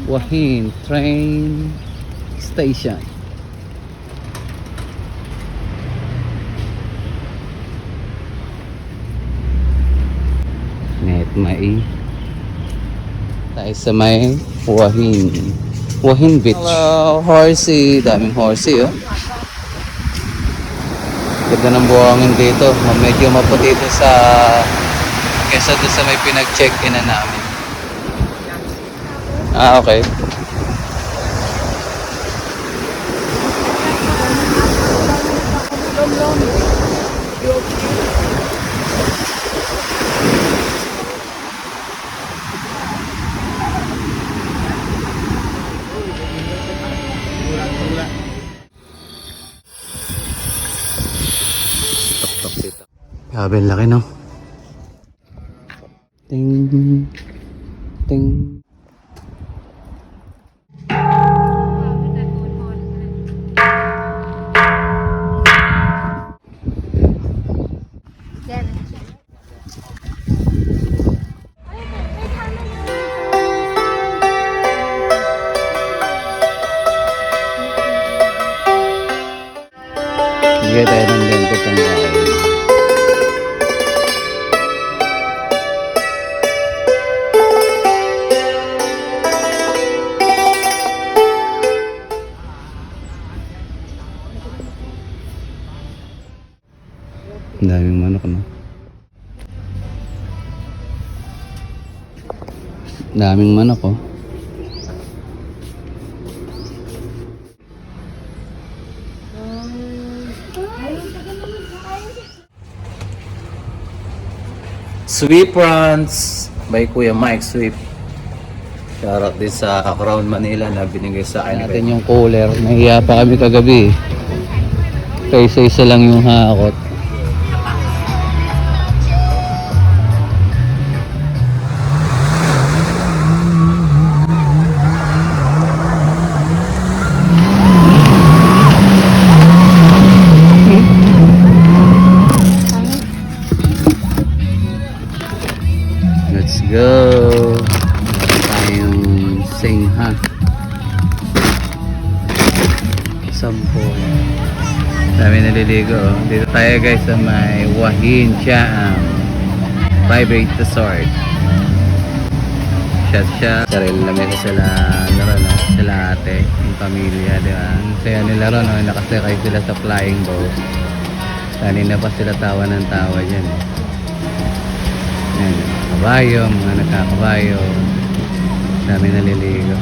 Huahin Train Station. Net mai. Tayo sa may Huahin Beach. Hello, horsey. Daming horsey, oh. Ganda ng buhangin dito. Medyo maputi dito sa kesa doon sa may pinag-check-in na namin. Ah, okay. Grabe, laki, no? Ting ting. Bigay tayo ng lento pang kain. Daming manok, no? Daming manok, oh. Sweep runs by Kuya Mike Sweep. Shoutout din sa Crown Manila na binigay sa akin natin yung cooler. Nahiya pa kami kagabi. Kaya isa lang yung hakot. Let's go. Meron tayong singha. 10. Dami naliligo, oh. Dito tayo guys sa may Huahin Siam Private Resort. Shot. Sarili lang kasi sila naroon, no? Sila ate, yung pamilya, di ba? Kaya nila ron, no? Nakasakay sila sa flying boat. Kanina pa sila tawa ng tawa dyan, eh. Ayan, kabayo, mga nagkakabayo. Dami naliligo.